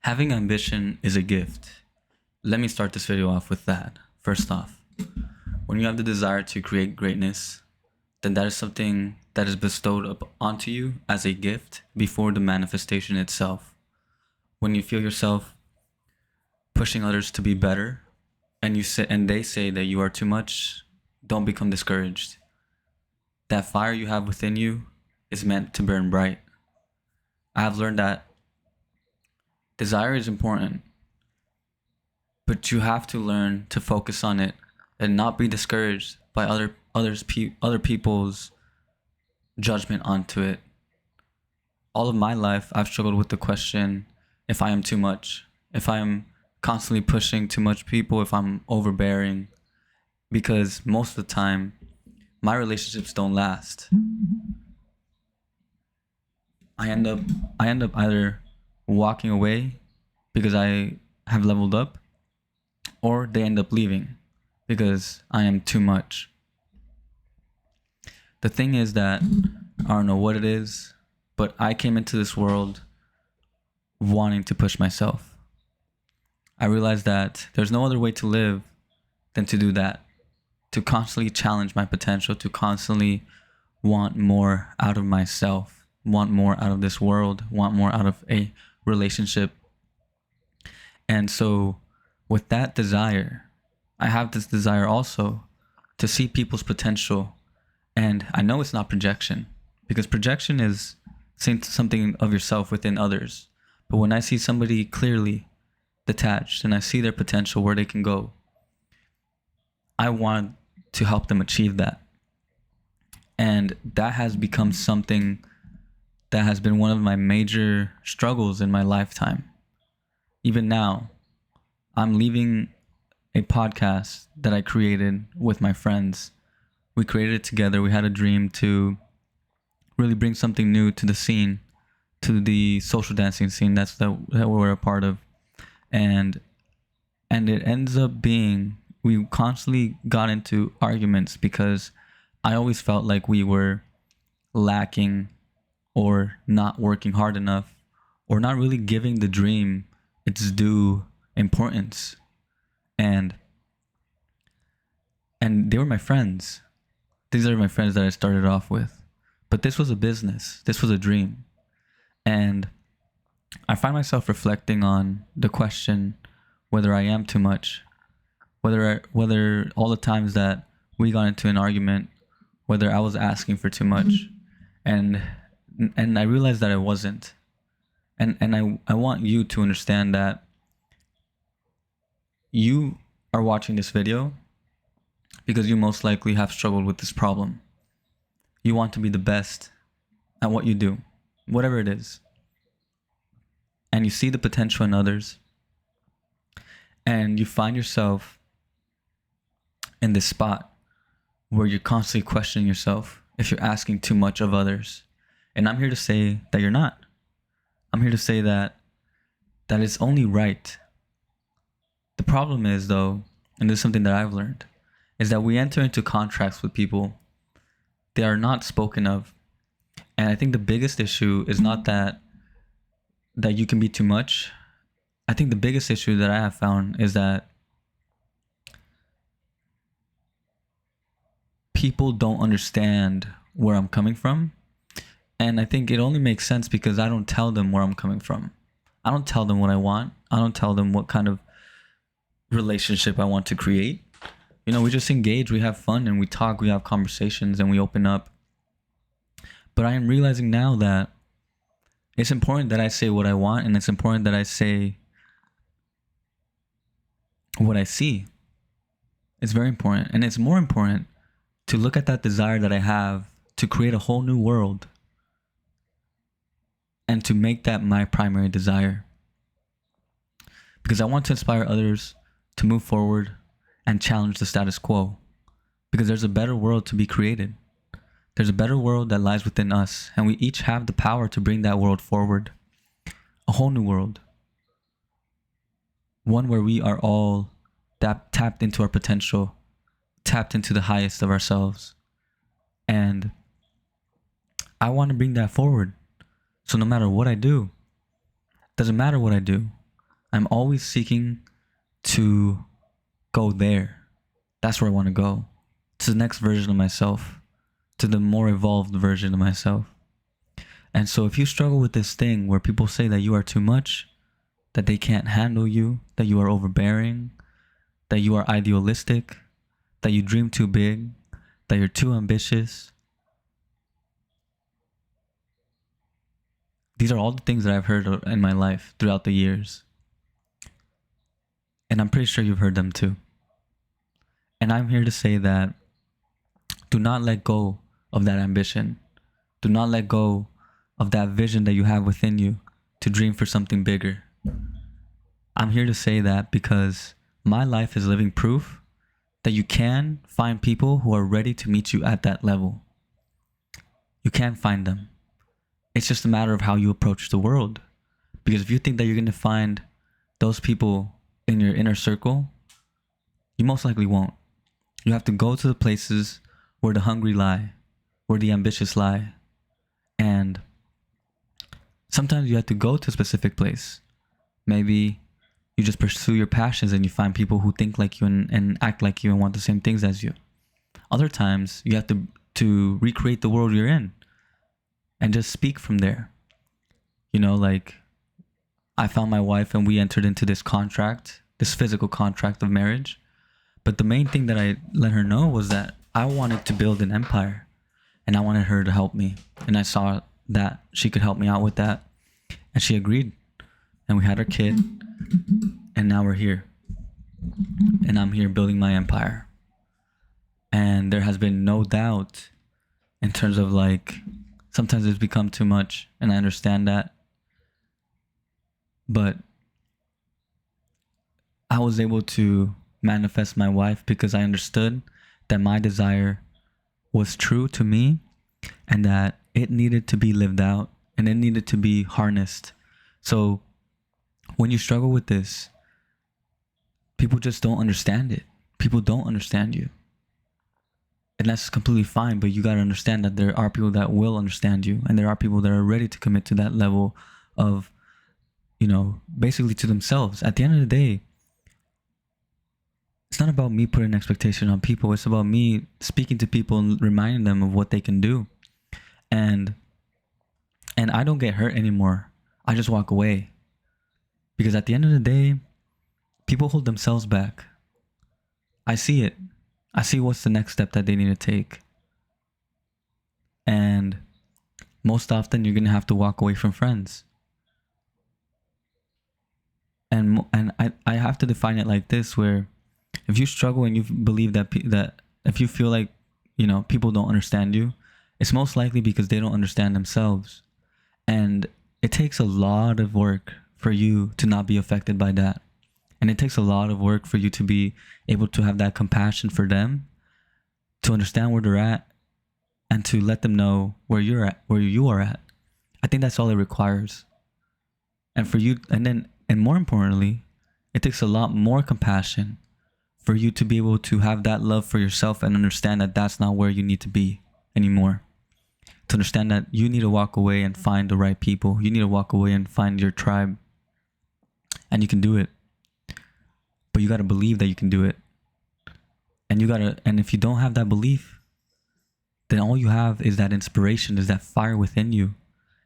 Having ambition is a gift. Let me start this video off with that. First off, when you have the desire to create greatness, then that is something that is bestowed up onto you as a gift before the manifestation itself. When you feel yourself pushing others to be better, and they say that you are too much, don't become discouraged. That fire you have within you is meant to burn bright. I have learned that desire is important, but you have to learn to focus on it and not be discouraged by other people's judgment onto it. All of my life, I've struggled with the question if I am too much, if I am constantly pushing too much people, if I'm overbearing, because most of the time, my relationships don't last. I end up either walking away because I have leveled up, or they end up leaving because I am too much. The thing is that I don't know what it is, but I came into this world wanting to push myself. I realized that there's no other way to live than to do that, to constantly challenge my potential, to constantly want more out of myself, want more out of this world, want more out of a relationship. And so with that desire, I have this desire also to see people's potential. And I know it's not projection, because projection is seeing something of yourself within others. But when I see somebody clearly detached and I see their potential, where they can go, I want to help them achieve that. And that has become something that has been one of my major struggles in my lifetime. Even now, I'm leaving a podcast that I created with my friends. We created it together. We had a dream to really bring something new to the scene, to the social dancing scene that we're a part of. And it ends up being, we constantly got into arguments because I always felt like we were lacking or not working hard enough or not really giving the dream its due importance. And they were my friends. These are my friends that I started off with. But this was a business. This was a dream. And I find myself reflecting on the question whether I am too much, whether all the times that we got into an argument, whether I was asking for too much. And I realized that I wasn't. And I want you to understand that you are watching this video because you most likely have struggled with this problem. You want to be the best at what you do, whatever it is. And you see the potential in others. And you find yourself in this spot where you're constantly questioning yourself if you're asking too much of others. And I'm here to say that you're not. I'm here to say that it's only right. The problem is, though, and this is something that I've learned, is that we enter into contracts with people. They are not spoken of. And I think the biggest issue is not that you can be too much. I think the biggest issue that I have found is that people don't understand where I'm coming from. And I think it only makes sense because I don't tell them where I'm coming from. I don't tell them what I want. I don't tell them what kind of relationship I want to create. We just engage, we have fun, and we talk, we have conversations, and we open up. But I am realizing now that it's important that I say what I want, and it's important that I say what I see. It's very important. And it's more important to look at that desire that I have to create a whole new world and to make that my primary desire. Because I want to inspire others to move forward and challenge the status quo. Because there's a better world to be created. There's a better world that lies within us, and we each have the power to bring that world forward. A whole new world. One where we are all tapped into our potential, tapped into the highest of ourselves. And I want to bring that forward. So no matter what I do, doesn't matter what I do, I'm always seeking to go there. That's where I want to go. To the next version of myself, to the more evolved version of myself. And so if you struggle with this thing where people say that you are too much, that they can't handle you, that you are overbearing, that you are idealistic, that you dream too big, that you're too ambitious, these are all the things that I've heard in my life throughout the years. And I'm pretty sure you've heard them too. And I'm here to say that do not let go of that ambition. Do not let go of that vision that you have within you to dream for something bigger. I'm here to say that because my life is living proof that you can find people who are ready to meet you at that level. You can find them. It's just a matter of how you approach the world. Because if you think that you're going to find those people in your inner circle, you most likely won't. You have to go to the places where the hungry lie, where the ambitious lie. And sometimes you have to go to a specific place. Maybe you just pursue your passions and you find people who think like you and act like you and want the same things as you. Other times you have to recreate the world you're in and just speak from there. You know, like I found my wife and we entered into this contract, this physical contract of marriage. But the main thing that I let her know was that I wanted to build an empire and I wanted her to help me. And I saw that she could help me out with that. And she agreed. And we had our kid. And now we're here. And I'm here building my empire. And there has been no doubt in terms of like, sometimes it's become too much. And I understand that. But I was able to manifest my wife because I understood that my desire was true to me and that it needed to be lived out and it needed to be harnessed. So when you struggle with this, people just don't understand it. People don't understand you. And that's completely fine, but you got to understand that there are people that will understand you and there are people that are ready to commit to that level of, you know, basically to themselves. At the end of the day, it's not about me putting expectation on people. It's about me speaking to people and reminding them of what they can do. And I don't get hurt anymore. I just walk away. Because at the end of the day, people hold themselves back. I see it. I see what's the next step that they need to take. And most often you're going to have to walk away from friends. And I have to define it like this, where if you struggle and you believe that if you feel like, you know, people don't understand you, it's most likely because they don't understand themselves. And it takes a lot of work for you to not be affected by that. And it takes a lot of work for you to be able to have that compassion for them, to understand where they're at, and to let them know where you're at, where you are at. I think that's all it requires. And for you, and more importantly, it takes a lot more compassion for you to be able to have that love for yourself and understand that that's not where you need to be anymore. To understand that you need to walk away and find the right people. You need to walk away and find your tribe. And you can do it. But you got to believe that you can do it. And if you don't have that belief, then all you have is that inspiration, is that fire within you.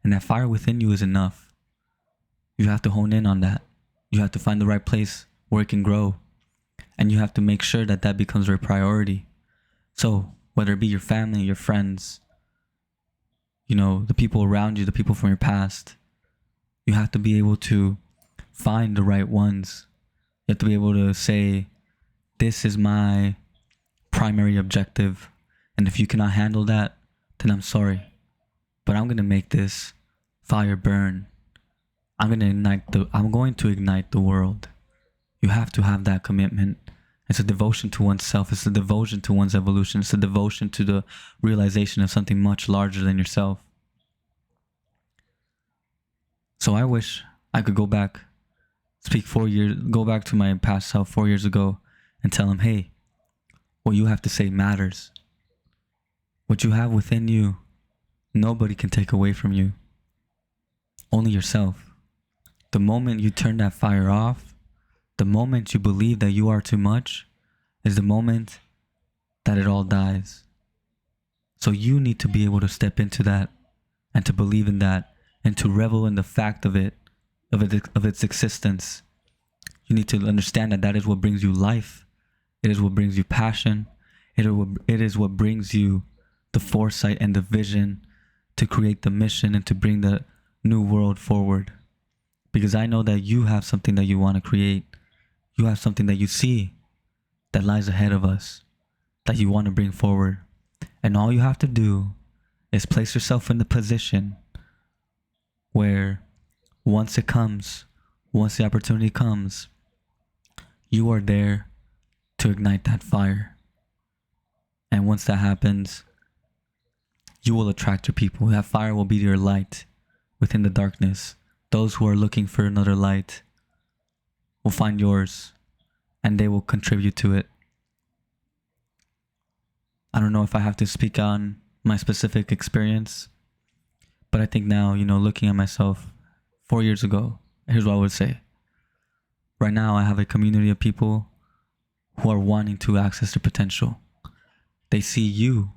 And that fire within you is enough. You have to hone in on that. You have to find the right place where it can grow. And you have to make sure that that becomes your priority. So whether it be your family, your friends, you know, the people around you, the people from your past, you have to be able to find the right ones. You have to be able to say, this is my primary objective. And if you cannot handle that, then I'm sorry. But I'm going to make this fire burn. I'm going to ignite the world. You have to have that commitment. It's a devotion to oneself. It's a devotion to one's evolution. It's a devotion to the realization of something much larger than yourself. So I wish I could go back, go back to my past self 4 years ago and tell him, hey, what you have to say matters. What you have within you, nobody can take away from you. Only yourself. The moment you turn that fire off, the moment you believe that you are too much, is the moment that it all dies. So you need to be able to step into that and to believe in that and to revel in the fact of its existence. You need to understand that that is what brings you life. It is what brings you passion. It is what brings you the foresight and the vision to create the mission and to bring the new world forward. Because I know that you have something that you want to create. You have something that you see that lies ahead of us, that you want to bring forward. And all you have to do is place yourself in the position where once the opportunity comes, you are there to ignite that fire. And once that happens, you will attract your people. That fire will be your light within the darkness. Those who are looking for another light will find yours and they will contribute to it. I don't know if I have to speak on my specific experience, but I think now, looking at myself 4 years ago, here's what I would say. Right now, I have a community of people who are wanting to access their potential. They see you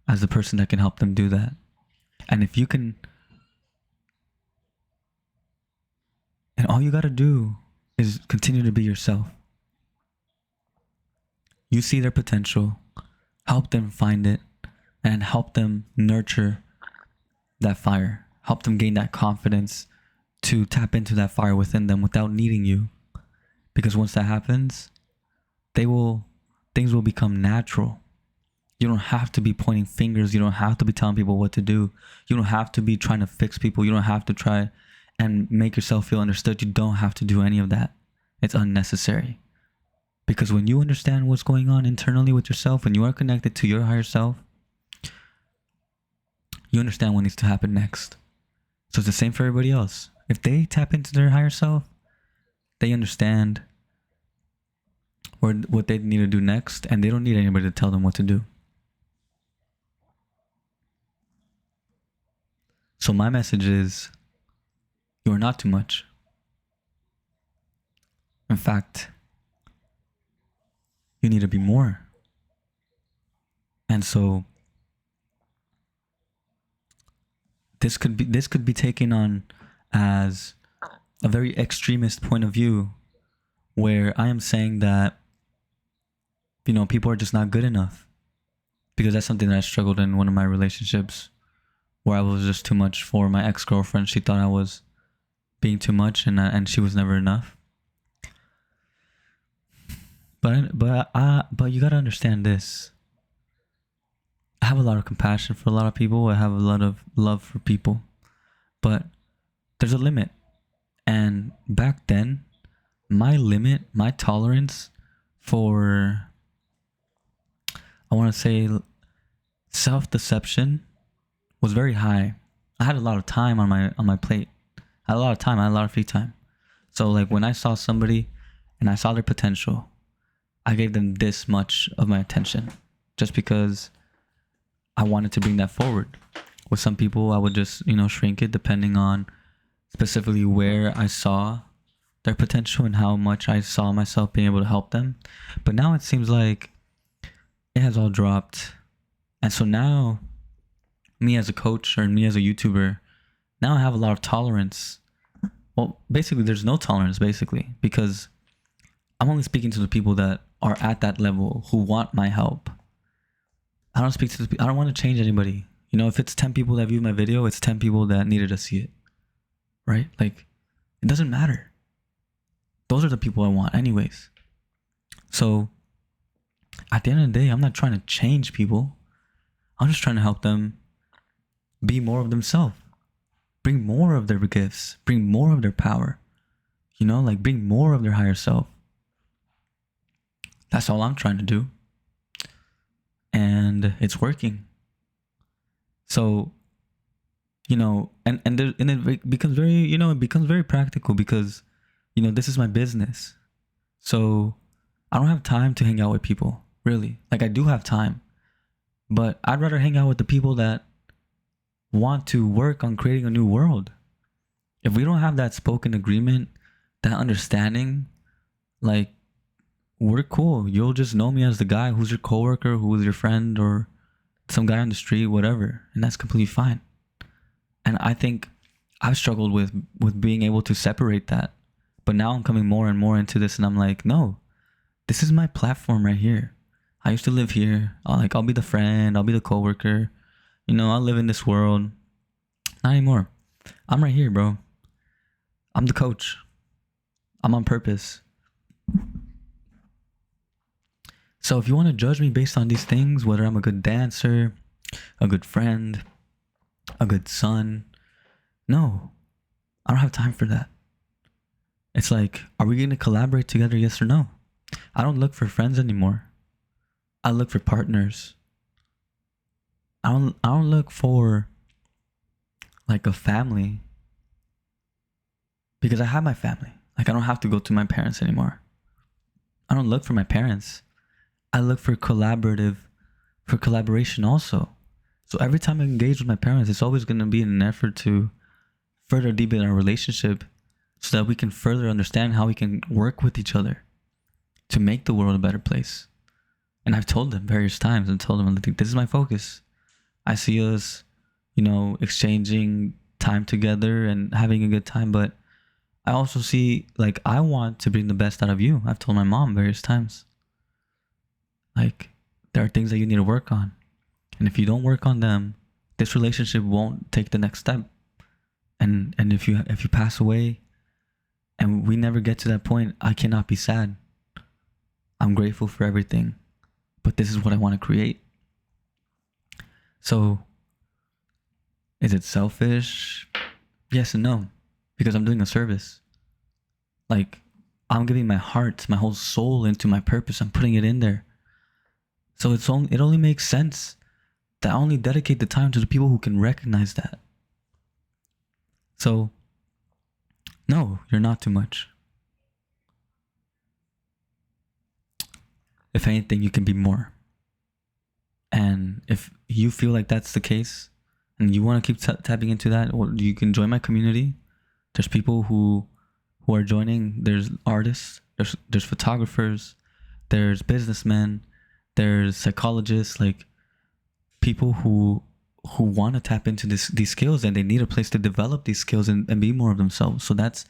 as the person that can help them do that. And if you can, and all you got to do is continue to be yourself. You see their potential, help them find it, and help them nurture that fire. Help them gain that confidence to tap into that fire within them without needing you. Because once that happens, things will become natural. You don't have to be pointing fingers. You don't have to be telling people what to do. You don't have to be trying to fix people. You don't have to try and make yourself feel understood. You don't have to do any of that. It's unnecessary. Because when you understand what's going on internally with yourself, when you are connected to your higher self, you understand what needs to happen next. So it's the same for everybody else. If they tap into their higher self, they understand what they need to do next, and they don't need anybody to tell them what to do. So my message is, you are not too much. In fact, you need to be more. And so this could be taken on as a very extremist point of view, where I am saying that people are just not good enough, because that's something that I struggled in one of my relationships, where I was just too much for my ex-girlfriend. She thought I was being too much, and she was never enough. But you gotta understand this. I have a lot of compassion for a lot of people. I have a lot of love for people, but there's a limit. And back then, my limit, my tolerance for, I want to say, self-deception was very high. I had a lot of time on my plate. I had a lot of time. I had a lot of free time. So like when I saw somebody and I saw their potential, I gave them this much of my attention, just because I wanted to bring that forward. With some people, I would just, shrink it depending on specifically where I saw their potential and how much I saw myself being able to help them. But now it seems like it has all dropped. And so now, me as a coach or me as a YouTuber, now I have a lot of tolerance. Well, basically, there's no tolerance, because I'm only speaking to the people that are at that level who want my help. I don't want to change anybody. If it's 10 people that view my video, it's 10 people that needed to see it. Right? Like, it doesn't matter. Those are the people I want anyways. So, at the end of the day, I'm not trying to change people. I'm just trying to help them be more of themselves. Bring more of their gifts. Bring more of their power. Bring more of their higher self. That's all I'm trying to do. And it's working. So, and it becomes very practical, because, this is my business. So I don't have time to hang out with people, really. Like, I do have time, but I'd rather hang out with the people that want to work on creating a new world. If we don't have that spoken agreement, that understanding, like, we're cool. You'll just know me as the guy who's your coworker, who's your friend, or some guy on the street, whatever, and that's completely fine. And I think I've struggled with being able to separate that, but now I'm coming more and more into this, and I'm like, no, this is my platform right here. I used to live here. I'll be the friend. I'll be the coworker. I'll live in this world. Not anymore. I'm right here, bro. I'm the coach. I'm on purpose. So if you want to judge me based on these things, whether I'm a good dancer, a good friend, a good son, no, I don't have time for that. It's like, are we going to collaborate together? Yes or no? I don't look for friends anymore. I look for partners. I don't look for like a family, because I have my family. Like, I don't have to go to my parents anymore. I don't look for my parents. I look for collaboration also. So every time I engage with my parents, it's always going to be in an effort to further deepen our relationship so that we can further understand how we can work with each other to make the world a better place. And I've told them various times and told them, this is my focus. I see us, exchanging time together and having a good time, but I also see, like, I want to bring the best out of you. I've told my mom various times, like, there are things that you need to work on. And if you don't work on them, this relationship won't take the next step. And if you pass away and we never get to that point, I cannot be sad. I'm grateful for everything, but this is what I want to create. So, is it selfish? Yes and no, because I'm doing a service. Like, I'm giving my heart, my whole soul into my purpose. I'm putting it in there. So it only makes sense that I only dedicate the time to the people who can recognize that. So, no, you're not too much. If anything, you can be more. And if you feel like that's the case and you want to keep tapping into that, or you can join my community. There's people who are joining. There's artists, there's photographers, there's businessmen, there's psychologists, like people who want to tap into these skills, and they need a place to develop these skills and be more of themselves. So that's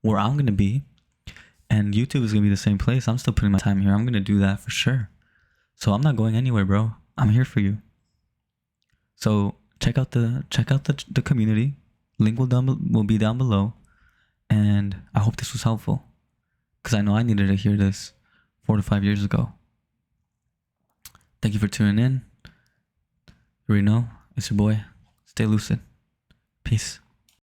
where I'm going to be. And YouTube is going to be the same place. I'm still putting my time here. I'm going to do that for sure. So I'm not going anywhere, bro. I'm here for you. So check out the community. Link will be down below. And I hope this was helpful, because I know I needed to hear this 4 to 5 years ago. Thank you for tuning in. You already know, it's your boy. Stay lucid. Peace.